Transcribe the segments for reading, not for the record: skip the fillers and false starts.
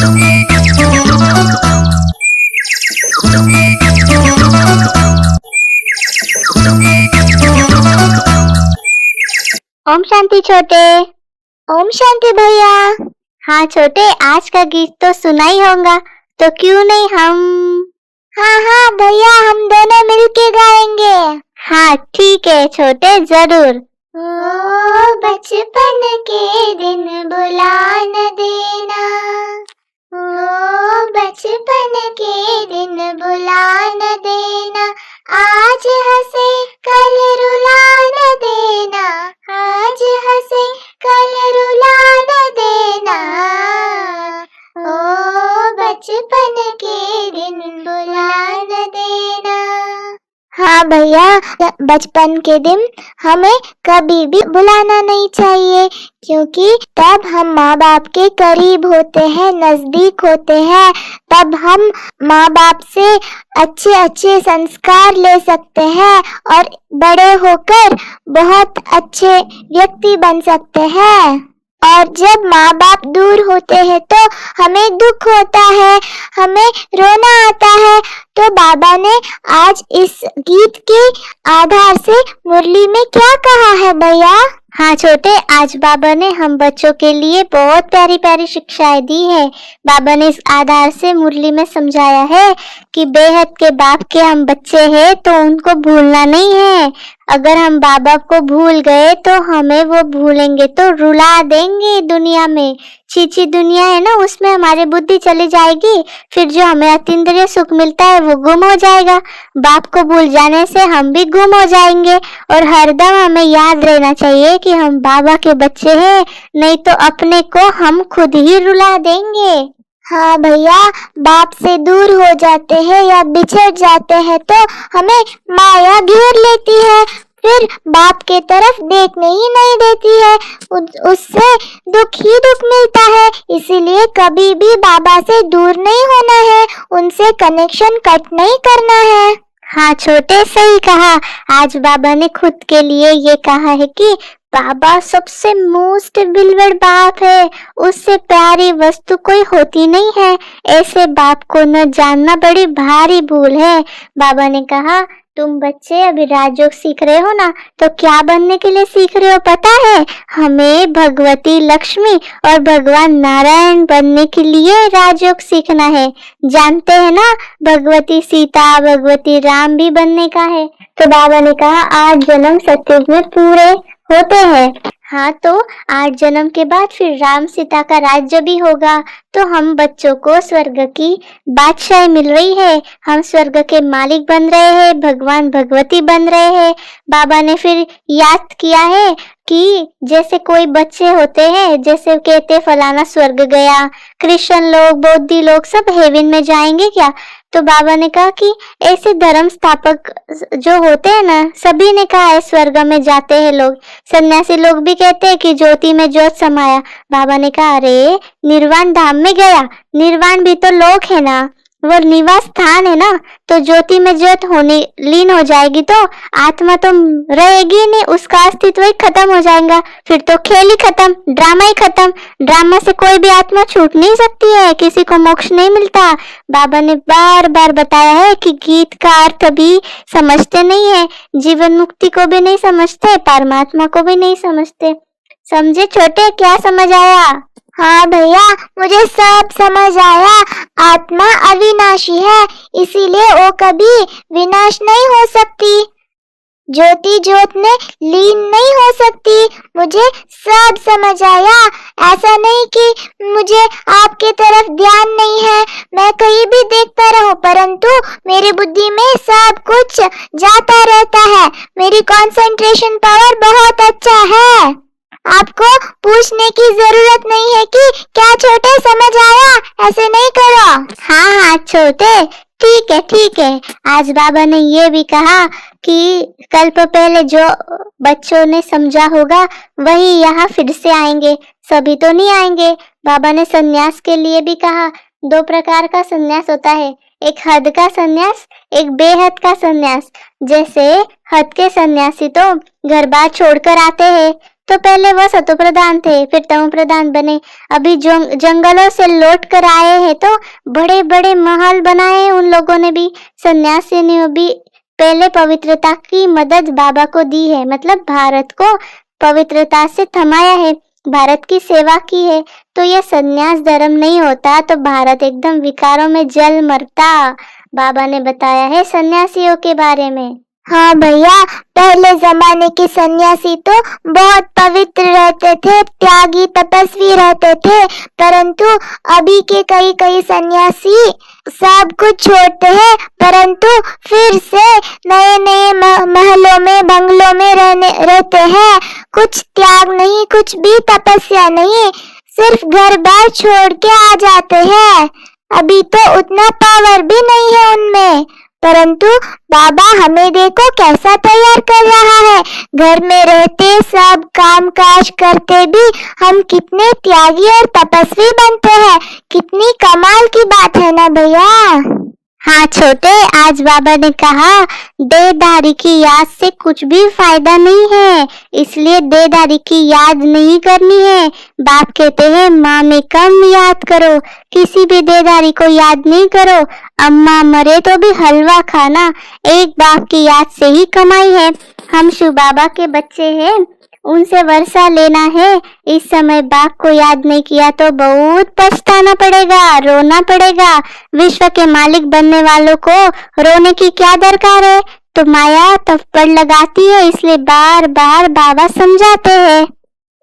ओम शांति छोटे। ओम शांति भैया। हाँ छोटे, आज का गीत तो सुना ही होगा, तो क्यों नहीं हम। हाँ भैया, हम दोनों मिलके गाएंगे। हाँ ठीक है छोटे, जरूर। ओ बचपन के दिन भुला न देना, ओ बचपन के दिन भुला न देना, आज हंसे कल रुला न देना, आज हंसे कल रुला न देना, ओ बचपन के दिन भुला न देना। हाँ भैया, बचपन के दिन हमें कभी भी भुलाना नहीं चाहिए, क्योंकि तब हम माँ बाप के करीब होते हैं, नजदीक होते हैं, तब हम माँ बाप से अच्छे अच्छे संस्कार ले सकते हैं और बड़े होकर बहुत अच्छे व्यक्ति बन सकते हैं। और जब माँ बाप दूर होते हैं तो हमें दुख होता है, हमें रोना आता है। तो बाबा ने आज इस गीत के आधार से मुरली में क्या कहा है भैया? हाँ छोटे, आज बाबा ने हम बच्चों के लिए बहुत प्यारी प्यारी शिक्षाएं दी है। बाबा ने इस आधार से मुरली में समझाया है कि बेहद के बाप के हम बच्चे हैं तो उनको भूलना नहीं है। अगर हम बाबा को भूल गए तो हमें वो भूलेंगे तो रुला देंगे दुनिया में। चीची दुनिया है ना, उसमें हमारी बुद्धि चली जाएगी, फिर जो हमें अतीन्द्रिय सुख मिलता है वो गुम हो जाएगा। बाप को भूल जाने से हम भी गुम हो जाएंगे। और हरदम हमें याद रहना चाहिए कि हम बाबा के बच्चे हैं, नहीं तो अपने को हम खुद ही रुला देंगे। हाँ भैया, बाप से दूर हो जाते हैं या बिछड़ जाते हैं तो हमें माया घेर लेती है, फिर बाप के तरफ देखने ही नहीं देती है, उससे दुख ही दुख मिलता है। इसीलिए कभी भी बाबा से दूर नहीं होना है, उनसे कनेक्शन कट नहीं करना है। हाँ छोटे, सही कहा। आज बाबा ने खुद के लिए ये कहा है कि बाबा सबसे मोस्ट बिलवर्ड बाप है, उससे प्यारी वस्तु कोई होती नहीं है। ऐसे बाप को न जानना बड़ी भारी भूल है। बाबा ने कहा, तुम बच्चे अभी राजयोग सीख रहे हो ना, तो क्या बनने के लिए सीख रहे हो पता है? हमें भगवती लक्ष्मी और भगवान नारायण बनने के लिए राजयोग सीखना है। जानते हैं ना, भगवती सीता, भगवती राम भी बनने का है। तो बाबा ने कहा 8 जन्म सतयुग में पूरे होते हैं। हाँ, तो 8 जन्म के बाद फिर राम सीता का राज्य भी होगा। तो हम बच्चों को स्वर्ग की बादशाही मिल रही है, हम स्वर्ग के मालिक बन रहे हैं, भगवान भगवती बन रहे हैं। बाबा ने फिर याद किया है कि जैसे कोई बच्चे होते हैं, जैसे कहते फलाना स्वर्ग गया, क्रिश्चियन लोग, बौद्धी लोग सब हेवन में जाएंगे क्या? तो बाबा ने कहा कि ऐसे धर्म स्थापक जो होते हैं ना, सभी ने कहा है स्वर्ग में जाते हैं लोग। सन्यासी लोग भी कहते हैं कि ज्योति में ज्योत समाया। बाबा ने कहा अरे निर्वाण धाम में गया, निर्वाण भी तो लोक है ना, वो निवास स्थान है ना, तो ज्योति में ज्योत होने लीन हो जाएगी तो आत्मा तो रहेगी नहीं, उसका अस्तित्व ही खत्म हो जाएगा। फिर तो खेल ही खत्म, ड्रामा ही खत्म। ड्रामा से कोई भी आत्मा छूट नहीं सकती है, किसी को मोक्ष नहीं मिलता। बाबा ने बार बार बताया है कि गीत का अर्थ भी समझते नहीं है, जीवन मुक्ति को भी नहीं समझते, परमात्मा को भी नहीं समझते। समझे छोटे, क्या समझ आया? हाँ भैया, मुझे सब समझ आया। आत्मा अविनाशी है, इसीलिए वो कभी विनाश नहीं हो सकती, ज्योति ज्योत में लीन नहीं हो सकती। मुझे सब समझ आया। ऐसा नहीं कि मुझे आपके तरफ ध्यान नहीं है, मैं कहीं भी देखता रहूं, परंतु मेरी बुद्धि में सब कुछ जाता रहता है। मेरी कंसंट्रेशन पावर बहुत अच्छा है। आपको पूछने की जरूरत नहीं है कि क्या छोटे समझ आया, ऐसे नहीं करो। हाँ छोटे, ठीक है। आज बाबा ने ये भी कहा कि कल्प पहले जो बच्चों ने समझा होगा वही यहाँ फिर से आएंगे, सभी तो नहीं आएंगे। बाबा ने सन्यास के लिए भी कहा 2 प्रकार का सन्यास होता है, एक हद का सन्यास, एक बेहद का सन्यास। जैसे हद के सन्यासी तो घर बार छोड़कर आते हैं, तो पहले वो सतो प्रधान थे, फिर तमो प्रधान बने। अभी जंगलों से लौट कर आए हैं तो बड़े बड़े महल बनाए हैं उन लोगों ने भी। सन्यासी ने भी पहले पवित्रता की मदद बाबा को दी है, मतलब भारत को पवित्रता से थमाया है, भारत की सेवा की है। तो यह सन्यास धर्म नहीं होता तो भारत एकदम विकारों में जल मरता। बाबा ने बताया है सन्यासियों के बारे में। हाँ भैया, पहले जमाने के सन्यासी तो बहुत पवित्र रहते थे, त्यागी तपस्वी रहते थे, परंतु अभी के कई कई सन्यासी सब कुछ छोड़ते हैं, परंतु फिर से नए नए महलों में बंगलों में रहते हैं। कुछ त्याग नहीं, कुछ भी तपस्या नहीं, सिर्फ घर बार छोड़ के आ जाते हैं। अभी तो उतना पावर भी नहीं है उनमें, परंतु बाबा हमें देखो कैसा तैयार कर रहा है। घर में रहते सब काम काज करते भी हम कितने त्यागी और तपस्वी बनते हैं। कितनी कमाल की बात है ना भैया। हाँ छोटे, आज बाबा ने कहा देहधारी की याद से कुछ भी फायदा नहीं है, इसलिए देहधारी की याद नहीं करनी है। बाप कहते हैं माँ में कम याद करो, किसी भी देहधारी को याद नहीं करो। अम्मा मरे तो भी हलवा खाना एक बाप की याद से ही कमाई है। हम शिव बाबा के बच्चे हैं, उनसे वर्षा लेना है। इस समय बाप को याद नहीं किया तो बहुत पछताना पड़ेगा, रोना पड़ेगा। विश्व के मालिक बनने वालों को रोने की क्या दरकार है। तो माया थप्पड़ लगाती है, इसलिए बार बार बाबा समझाते हैं।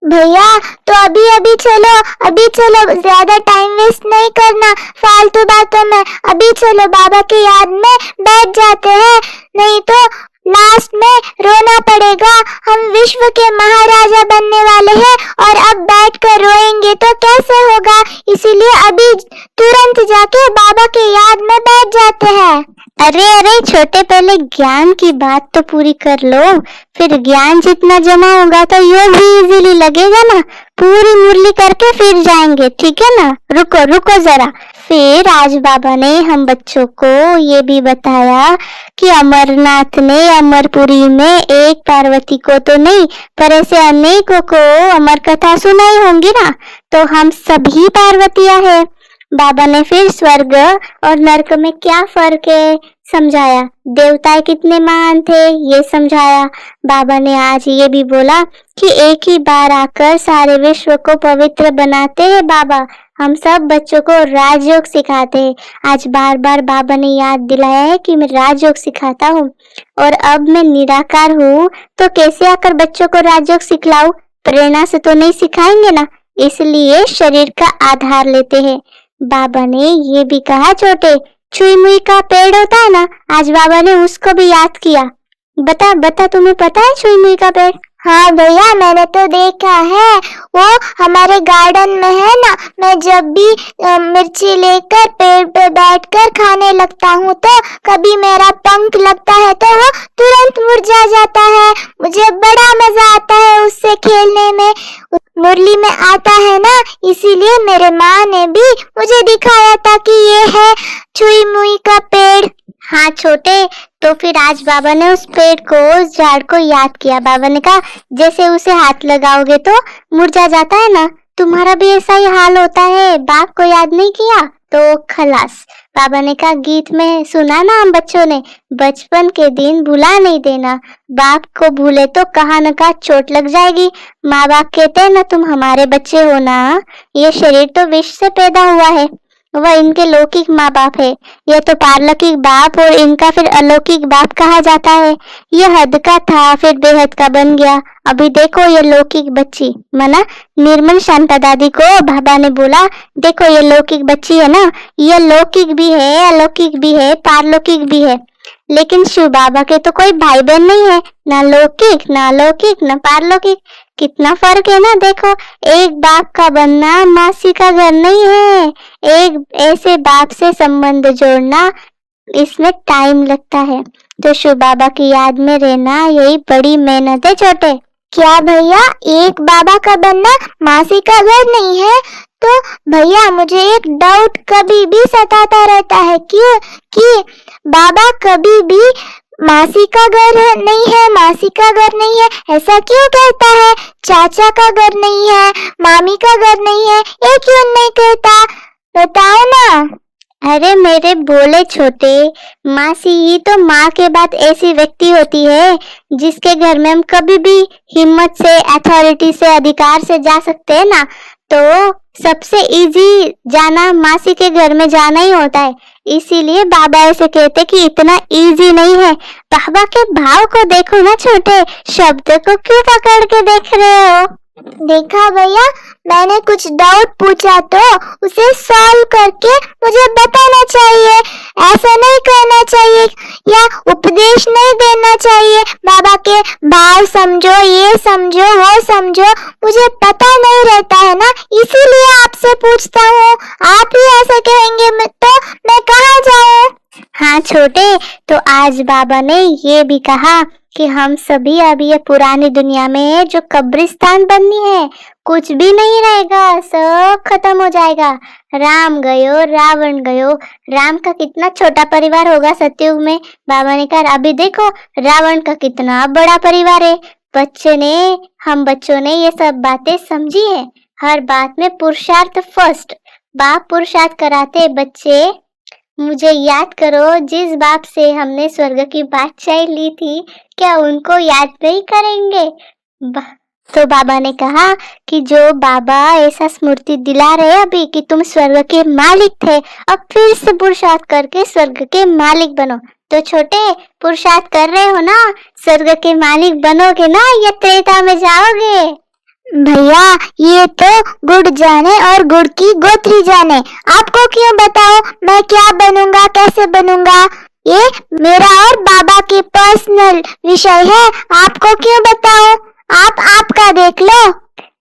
भैया तो अभी चलो, ज्यादा टाइम वेस्ट नहीं करना फालतू बातों में। अभी चलो बाबा की याद में बैठ जाते हैं, नहीं तो लास्ट में रोना पड़ेगा। हम विश्व के महाराजा बनने वाले हैं और अब बैठकर रोएंगे तो कैसे होगा। इसीलिए अभी तुरंत जाके बाबा की याद में बैठ जाते हैं। अरे छोटे, पहले ज्ञान की बात तो पूरी कर लो, फिर ज्ञान जितना जमा होगा तो योग भी इजीली लगेगा ना। पूरी मुरली करके फिर जाएंगे, ठीक है ना। रुको जरा। फिर आज बाबा ने हम बच्चों को ये भी बताया कि अमरनाथ ने अमरपुरी में एक पार्वती को तो नहीं पर ऐसे अनेकों को अमर कथा सुनाई होंगी ना, तो हम सभी पार्वतियां हैं। बाबा ने फिर स्वर्ग और नरक में क्या फर्क है समझाया, देवताएं कितने महान थे ये समझाया। बाबा ने आज ये भी बोला कि एक ही बार आकर सारे विश्व को पवित्र बनाते हैं बाबा। हम सब बच्चों को राजयोग सिखाते हैं। आज बार बार बाबा ने याद दिलाया है कि मैं राजयोग सिखाता हूँ और अब मैं निराकार हूँ, तो कैसे आकर बच्चों को राजयोग सिखलाऊं। प्रेरणा से तो नहीं सिखाएंगे ना, इसलिए शरीर का आधार लेते हैं। बाबा ने ये भी कहा छोटे, छुई मुई का पेड़ होता है ना, आज बाबा ने उसको भी याद किया। बता तुम्हें पता है छुई मुई का पेड़। हाँ भैया, मैंने तो देखा है, वो हमारे गार्डन में है ना। मैं जब भी मिर्ची लेकर पेड़ पे बैठकर खाने लगता हूँ तो कभी मेरा पंख लगता है तो वो तुरंत मुरझा जाता है। मुझे बड़ा मजा आता है उससे खेलने में, मुरली में आता है ना, इसीलिए मेरे माँ ने भी मुझे दिखाया था कि ये है छुई मुई का पेड़। हाँ छोटे, तो फिर आज बाबा ने उस पेड़ को, उस झाड़ को याद किया। बाबा ने कहा जैसे उसे हाथ लगाओगे तो मुरझा जाता है ना, तुम्हारा भी ऐसा ही हाल होता है। बाप को याद नहीं किया तो खलास। बाबा ने कहा गीत में सुना ना हम बच्चों ने, बचपन के दिन भुला नहीं देना। बाप को भूले तो कहाँ न कहाँ चोट लग जाएगी। माँ बाप कहते हैं ना तुम हमारे बच्चे हो ना, ये शरीर तो विष से पैदा हुआ है, वह इनके लौकिक माँ बाप है। यह तो पारलौकिक बाप और इनका फिर अलौकिक बाप कहा जाता है। यह हद का था फिर बेहद का बन गया। अभी देखो ये लौकिक बच्ची मना निर्मल शांता दादी को बाबा ने बोला, देखो ये लौकिक बच्ची है ना, ये लौकिक भी है, अलौकिक भी है, पारलौकिक भी है। लेकिन शिव बाबा के तो कोई भाई बहन नहीं है, ना लौकिक ना अलौकिक ना पारलौकिक। कितना फर्क है ना। देखो, एक बाप का बनना मासी का घर नहीं है, एक ऐसे बाप से संबंध जोड़ना इसमें टाइम लगता है। तो शिव बाबा की याद में रहना यही बड़ी मेहनत है छोटे। क्या भैया, एक बाबा का बनना मासी का घर नहीं है? तो भैया मुझे एक डाउट कभी भी सताता रहता है कि बाबा कभी भी मासी का घर है नहीं है, मासी का घर नहीं है, ऐसा क्यों कहता है? चाचा का घर नहीं है, मामी का घर नहीं है, ये क्यों नहीं कहता? बताओ ना। अरे मेरे बोले छोटे, मासी ही तो माँ के बाद ऐसी व्यक्ति होती है जिसके घर में हम कभी भी हिम्मत से, अथॉरिटी से, अधिकार से जा सकते हैं ना। तो सबसे इजी जाना मासी के घर में जाना ही होता है। इसीलिए बाबा ऐसे कहते कि इतना इजी नहीं है। बाबा के भाव को देखो ना छोटे, शब्द को क्यों पकड़ के देख रहे हो? देखा भैया, मैंने कुछ डाउट पूछा तो उसे सॉल्व करके मुझे बताना चाहिए, ऐसा नहीं करना चाहिए या उपदेश नहीं देना चाहिए। बाबा के भाव समझो, ये समझो, वो समझो, मुझे पता नहीं रहता है ना, इसीलिए आपसे पूछता हूँ। आप ही ऐसा कहेंगे तो मैं कहाँ जाऊँ? हाँ छोटे, तो आज बाबा ने ये भी कहा कि हम सभी अभी ये पुरानी दुनिया में जो कब्रिस्तान बननी है, कुछ भी नहीं रहेगा, सब खत्म हो जाएगा। राम गयो, रावण गयो। राम का कितना छोटा परिवार होगा सतयुग में। बाबा ने कहा अभी देखो रावण का कितना बड़ा परिवार है। हम बच्चों ने ये सब बातें समझी है। हर बात में पुरुषार्थ फर्स्ट। बाप पुरुषार्थ कराते बच्चे। मुझे याद करो, जिस बाप से हमने स्वर्ग की बादशाही ली थी, क्या उनको याद नहीं करेंगे? तो बाबा ने कहा कि जो बाबा ऐसा स्मृति दिला रहे अभी कि तुम स्वर्ग के मालिक थे, अब फिर से पुरुषार्थ करके स्वर्ग के मालिक बनो। तो छोटे, पुरुषार्थ कर रहे हो ना? स्वर्ग के मालिक बनोगे ना या त्रेता में जाओगे? भैया, ये तो गुड़ जाने और गुड़ की गोत्री जाने। आपको क्यों बताओ मैं क्या बनूंगा, कैसे बनूंगा? ये मेरा और बाबा की पर्सनल विषय है, आपको क्यों बताओ? आप आपका देख लो।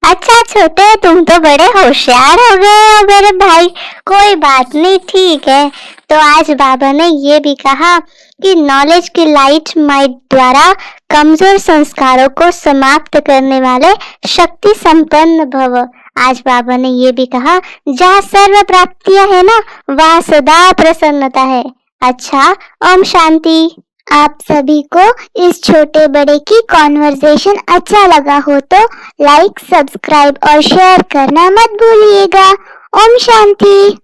अच्छा छोटे, तुम तो बड़े होशियार हो गए हो मेरे भाई। कोई बात नहीं, ठीक है। तो आज बाबा ने ये भी कहा कि नॉलेज की लाइट माइट द्वारा कमजोर संस्कारों को समाप्त करने वाले शक्ति संपन्न भव। आज बाबा ने ये भी कहा जहाँ सर्व प्राप्तियां है ना, वहाँ सदा प्रसन्नता है। अच्छा, ओम शांति। आप सभी को इस छोटे बड़े की कॉन्वर्सेशन अच्छा लगा हो तो लाइक, सब्सक्राइब और शेयर करना मत भूलिएगा। ओम शांति।